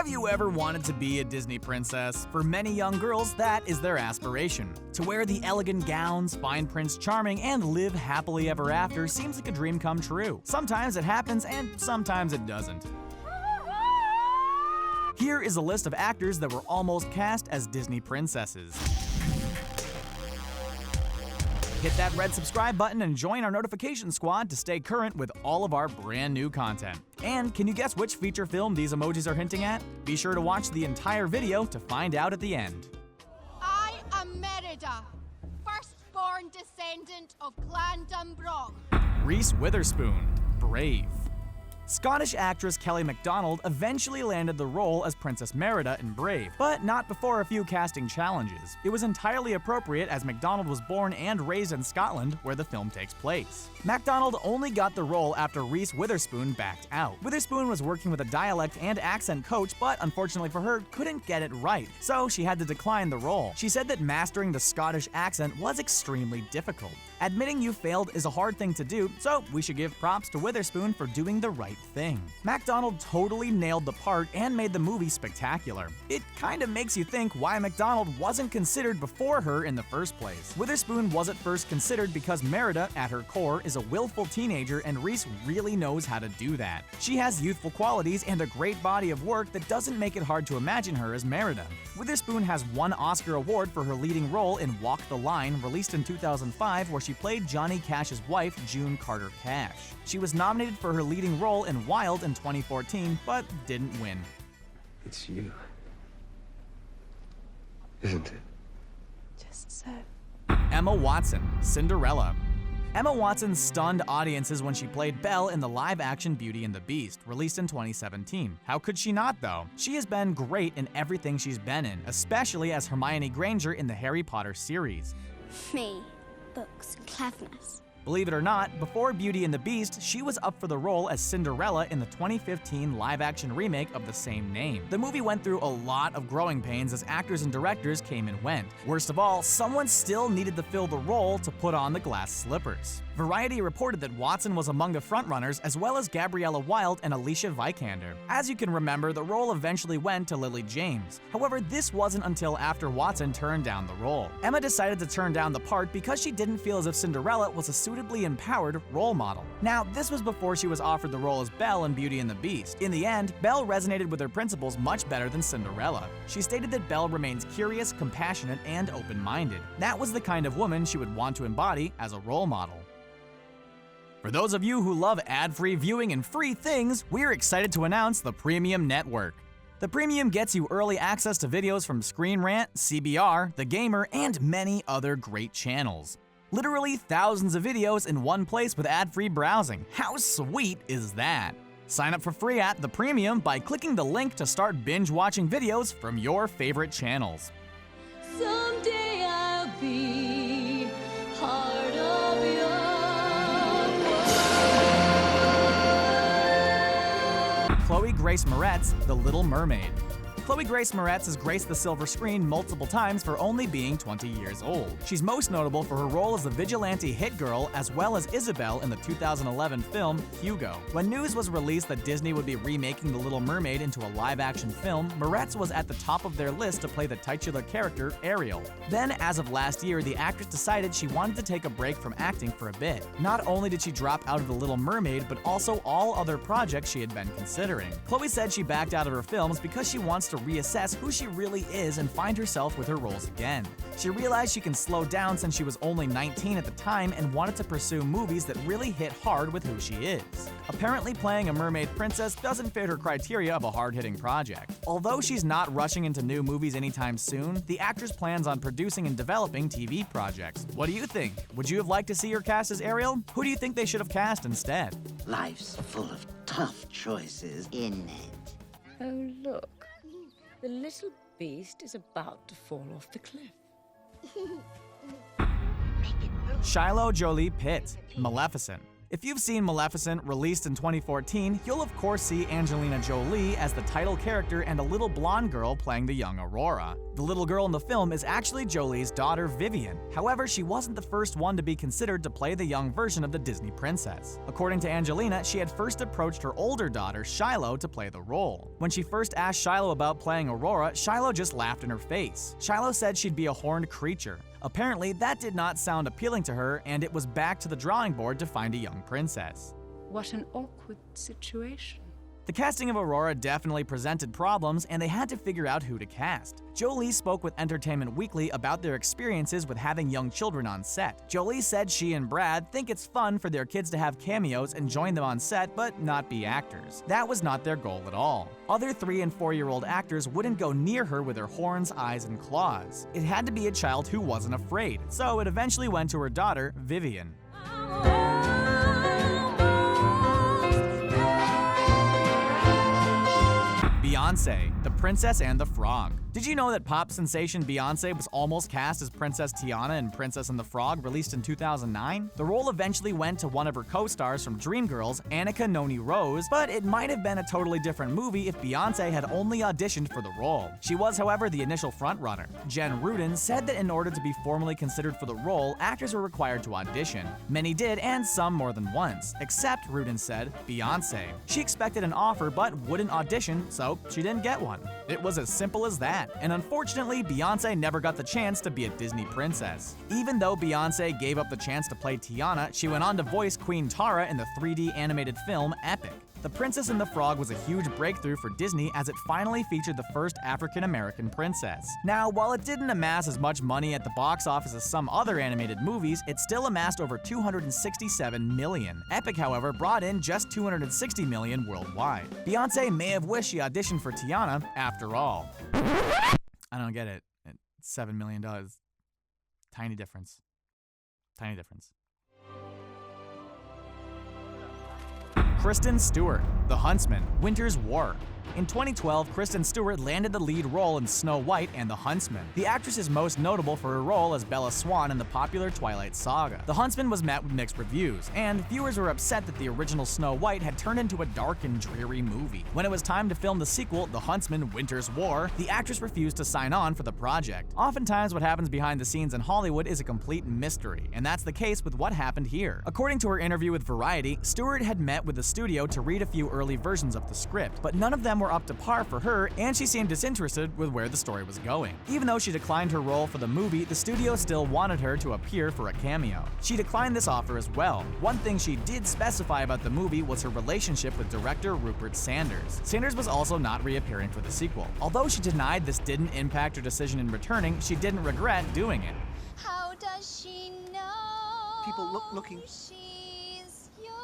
Have you ever wanted to be a Disney princess? For many young girls, that is their aspiration. To wear the elegant gowns, find Prince Charming, and live happily ever after seems like a dream come true. Sometimes it happens, and sometimes it doesn't. Here is a list of actors that were almost cast as Disney princesses. Hit that red subscribe button and join our notification squad to stay current with all of our brand new content. And can you guess which feature film these emojis are hinting at? Be sure to watch the entire video to find out at the end. I am Merida, firstborn descendant of Clan Dunbrog. Reese Witherspoon, Brave. Scottish actress Kelly Macdonald eventually landed the role as Princess Merida in Brave, but not before a few casting challenges. It was entirely appropriate as Macdonald was born and raised in Scotland, where the film takes place. Macdonald only got the role after Reese Witherspoon backed out. Witherspoon was working with a dialect and accent coach, but unfortunately for her, couldn't get it right, so she had to decline the role. She said that mastering the Scottish accent was extremely difficult. Admitting you failed is a hard thing to do, so we should give props to Witherspoon for doing the right thing. Macdonald totally nailed the part and made the movie spectacular. It kind of makes you think why Macdonald wasn't considered before her in the first place. Witherspoon was at first considered because Merida, at her core, is a willful teenager and Reese really knows how to do that. She has youthful qualities and a great body of work that doesn't make it hard to imagine her as Merida. Witherspoon has won Oscar award for her leading role in Walk the Line, released in 2005, where she played Johnny Cash's wife, June Carter Cash. She was nominated for her leading role in Wild in 2014, but didn't win. It's you, isn't it? Just so. Emma Watson, Cinderella. Emma Watson stunned audiences when she played Belle in the live-action Beauty and the Beast, released in 2017. How could she not, though? She has been great in everything she's been in, especially as Hermione Granger in the Harry Potter series. Me, books, and cleverness. Believe it or not, before Beauty and the Beast, she was up for the role as Cinderella in the 2015 live-action remake of the same name. The movie went through a lot of growing pains as actors and directors came and went. Worst of all, someone still needed to fill the role to put on the glass slippers. Variety reported that Watson was among the frontrunners, as well as Gabriella Wilde and Alicia Vikander. As you can remember, the role eventually went to Lily James. However, this wasn't until after Watson turned down the role. Emma decided to turn down the part because she didn't feel as if Cinderella was a suitably empowered role model. Now, this was before she was offered the role as Belle in Beauty and the Beast. In the end, Belle resonated with her principles much better than Cinderella. She stated that Belle remains curious, compassionate, and open-minded. That was the kind of woman she would want to embody as a role model. For those of you who love ad-free viewing and free things, we're excited to announce the Premium Network. The Premium gets you early access to videos from Screen Rant, CBR, The Gamer, and many other great channels. Literally thousands of videos in one place with ad-free browsing. How sweet is that? Sign up for free at The Premium by clicking the link to start binge-watching videos from your favorite channels. Someday I'll be part of your CHLOE Grace Moretz, The Little Mermaid. CHLOE Grace Moretz has graced the silver screen multiple times for only being 20 years old. She's most notable for her role as the vigilante hit girl, as well as Isabelle in the 2011 film Hugo. When news was released that Disney would be remaking The Little Mermaid into a live-action film, Moretz was at the top of their list to play the titular character Ariel. Then, as of last year, the actress decided she wanted to take a break from acting for a bit. Not only did she drop out of The Little Mermaid, but also all other projects she had been considering. CHLOE said she backed out of her films because she wants to reassess who she really is and find herself with her roles again. She realized she can slow down since she was only 19 at the time and wanted to pursue movies that really hit hard with who she is. Apparently, playing a mermaid princess doesn't fit her criteria of a hard-hitting project. Although she's not rushing into new movies anytime soon, the actress plans on producing and developing TV projects. What do you think? Would you have liked to see her cast as Ariel? Who do you think they should have cast instead? Life's full of tough choices, isn't it? Oh, look. The little beast is about to fall off the cliff. Shiloh Jolie-Pitt, Maleficent. If you've seen Maleficent, released in 2014, you'll of course see Angelina Jolie as the title character and a little blonde girl playing the young Aurora. The little girl in the film is actually Jolie's daughter, Vivienne. However, she wasn't the first one to be considered to play the young version of the Disney princess. According to Angelina, she had first approached her older daughter, Shiloh, to play the role. When she first asked Shiloh about playing Aurora, Shiloh just laughed in her face. Shiloh said she'd be a horned creature. Apparently, that did not sound appealing to her, and it was back to the drawing board to find a young princess. What an awkward situation. The casting of Aurora definitely presented problems, and they had to figure out who to cast. Jolie spoke with Entertainment Weekly about their experiences with having young children on set. Jolie said she and Brad think it's fun for their kids to have cameos and join them on set, but not be actors. That was not their goal at all. Other 3- and 4-year-old actors wouldn't go near her with their horns, eyes, and claws. It had to be a child who wasn't afraid, so it eventually went to her daughter, Vivienne. Beyonce, the Princess and the Frog. Did you know that pop sensation Beyonce was almost cast as Princess Tiana in Princess and the Frog, released in 2009? The role eventually went to one of her co-stars from Dreamgirls, Annika Noni Rose, but it might have been a totally different movie if Beyonce had only auditioned for the role. She was, however, the initial frontrunner. Jen Rudin said that in order to be formally considered for the role, actors were required to audition. Many did, and some more than once, except, Rudin said, Beyonce. She expected an offer but wouldn't audition, so she didn't get one. It was as simple as that. And unfortunately, Beyonce never got the chance to be a Disney princess. Even though Beyonce gave up the chance to play Tiana, she went on to voice Queen Tara in the 3D animated film Epic. The Princess and the Frog was a huge breakthrough for Disney as it finally featured the first African-American princess. Now, while it didn't amass as much money at the box office as some other animated movies, it still amassed over $267 million. Epic, however, brought in just $260 million worldwide. Beyonce may have wished she auditioned for Tiana after all. I don't get it. It's $7 million. Tiny difference. Tiny difference. Kristen Stewart, The Huntsman, Winter's War. In 2012, Kristen Stewart landed the lead role in Snow White and the Huntsman. The actress is most notable for her role as Bella Swan in the popular Twilight saga. The Huntsman was met with mixed reviews, and viewers were upset that the original Snow White had turned into a dark and dreary movie. When it was time to film the sequel, The Huntsman, Winter's War, the actress refused to sign on for the project. Oftentimes, what happens behind the scenes in Hollywood is a complete mystery, and that's the case with what happened here. According to her interview with Variety, Stewart had met with the studio to read a few early versions of the script, but none of them were up to par for her, and she seemed disinterested with where the story was going. Even though she declined her role for the movie, the studio still wanted her to appear for a cameo. She declined this offer as well. One thing she did specify about the movie was her relationship with director Rupert Sanders. Sanders was also not reappearing for the sequel. Although she denied this didn't impact her decision in returning, she didn't regret doing it. How does she know? People looking. She's yours.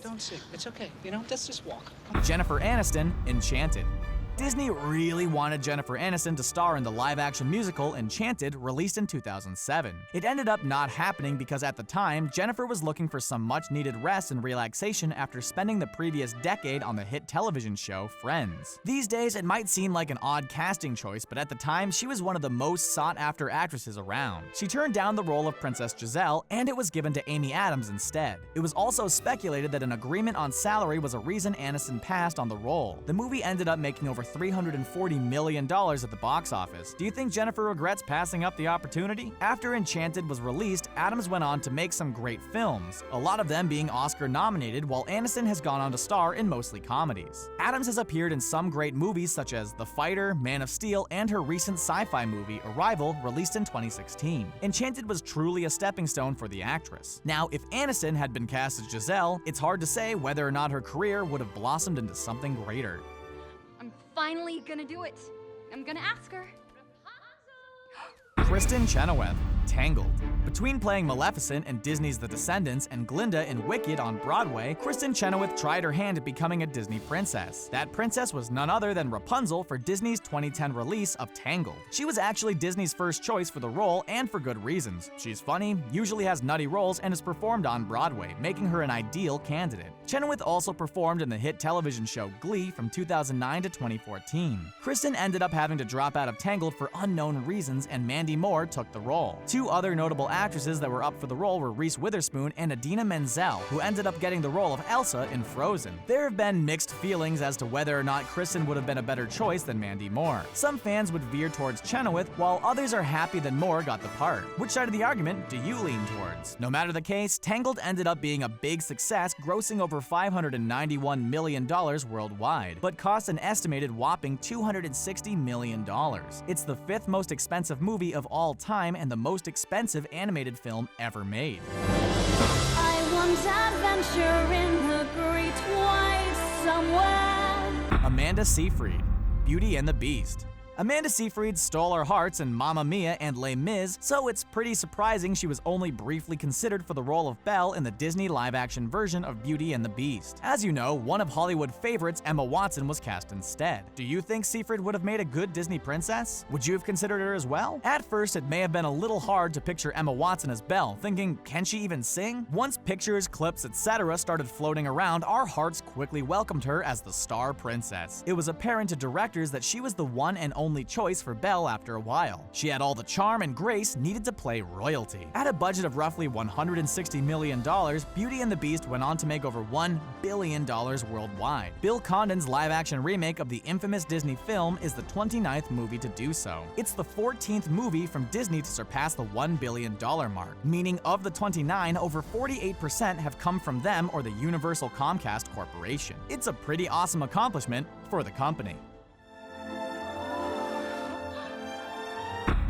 Don't sing. It's okay. Let's just walk. Jennifer Aniston, Enchanted. Disney really wanted Jennifer Aniston to star in the live-action musical Enchanted, released in 2007. It ended up not happening because at the time, Jennifer was looking for some much-needed rest and relaxation after spending the previous decade on the hit television show Friends. These days, it might seem like an odd casting choice, but at the time, she was one of the most sought-after actresses around. She turned down the role of Princess Giselle, and it was given to Amy Adams instead. It was also speculated that an agreement on salary was a reason Aniston passed on the role. The movie ended up making over $340 million at the box office. Do you think Jennifer regrets passing up the opportunity? After Enchanted was released, Adams went on to make some great films, a lot of them being Oscar nominated, while Aniston has gone on to star in mostly comedies. Adams has appeared in some great movies such as The Fighter, Man of Steel, and her recent sci-fi movie Arrival, released in 2016. Enchanted was truly a stepping stone for the actress. Now, if Aniston had been cast as Giselle, it's hard to say whether or not her career would have blossomed into something greater. Finally gonna do it. I'm gonna ask her. Kristin Chenoweth, Tangled. Between playing Maleficent in Disney's The Descendants and Glinda in Wicked on Broadway, Kristin Chenoweth tried her hand at becoming a Disney princess. That princess was none other than Rapunzel for Disney's 2010 release of Tangled. She was actually Disney's first choice for the role, and for good reasons. She's funny, usually has nutty roles, and is performed on Broadway, making her an ideal candidate. Chenoweth also performed in the hit television show Glee from 2009 to 2014. Kristin ended up having to drop out of Tangled for unknown reasons, and Mandy Moore took the role. 2 Two other notable actresses that were up for the role were Reese Witherspoon and Idina Menzel, who ended up getting the role of Elsa in Frozen. There have been mixed feelings as to whether or not Kristin would have been a better choice than Mandy Moore. Some fans would veer towards Chenoweth, while others are happy that Moore got the part. Which side of the argument do you lean towards? No matter the case, Tangled ended up being a big success, grossing over $591 million worldwide, but cost an estimated whopping $260 million. It's the fifth most expensive movie of all time and the most expensive animated film ever made. I want adventure in the great white somewhere. Amanda Seyfried, Beauty and the Beast. Amanda Seyfried stole our hearts in Mamma Mia and Les Mis, so it's pretty surprising she was only briefly considered for the role of Belle in the Disney live-action version of Beauty and the Beast. As you know, one of Hollywood favorites, Emma Watson, was cast instead. Do you think Seyfried would have made a good Disney princess? Would you have considered her as well? At first, it may have been a little hard to picture Emma Watson as Belle, thinking, can she even sing? Once pictures, clips, etc. started floating around, our hearts quickly welcomed her as the star princess. It was apparent to directors that she was the one and only choice for Belle after a while. She had all the charm and grace needed to play royalty. At a budget of roughly $160 million, Beauty and the Beast went on to make over $1 billion worldwide. Bill Condon's live-action remake of the infamous Disney film is the 29th movie to do so. It's the 14th movie from Disney to surpass the $1 billion mark, meaning of the 29, over 48% have come from them or the Universal Comcast Corporation. It's a pretty awesome accomplishment for the company.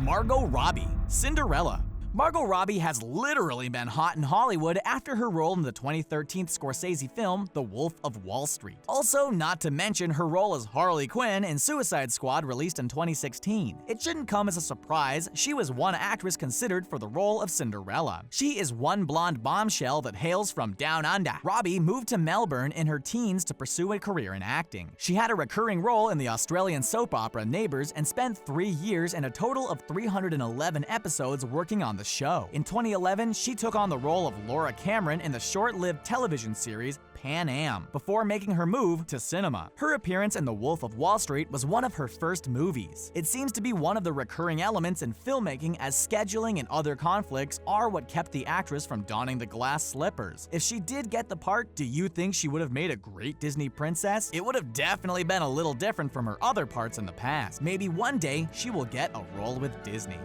Margot Robbie, Cinderella. Margot Robbie has literally been hot in Hollywood after her role in the 2013 Scorsese film, The Wolf of Wall Street. Also, not to mention her role as Harley Quinn in Suicide Squad, released in 2016. It shouldn't come as a surprise, she was one actress considered for the role of Cinderella. She is one blonde bombshell that hails from down under. Robbie moved to Melbourne in her teens to pursue a career in acting. She had a recurring role in the Australian soap opera Neighbours and spent 3 years and a total of 311 episodes working on the show. In 2011, she took on the role of Laura Cameron in the short-lived television series Pan Am, before making her move to cinema. Her appearance in The Wolf of Wall Street was one of her first movies. It seems to be one of the recurring elements in filmmaking, as scheduling and other conflicts are what kept the actress from donning the glass slippers. If she did get the part, do you think she would have made a great Disney princess? It would have definitely been a little different from her other parts in the past. Maybe one day she will get a role with Disney.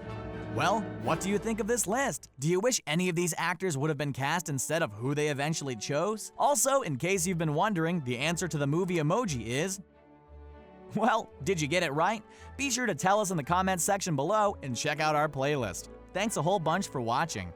Well, what do you think of this list? Do you wish any of these actors would have been cast instead of who they eventually chose? Also, in case you've been wondering, the answer to the movie emoji is... well, did you get it right? Be sure to tell us in the comments section below and check out our playlist. Thanks a whole bunch for watching.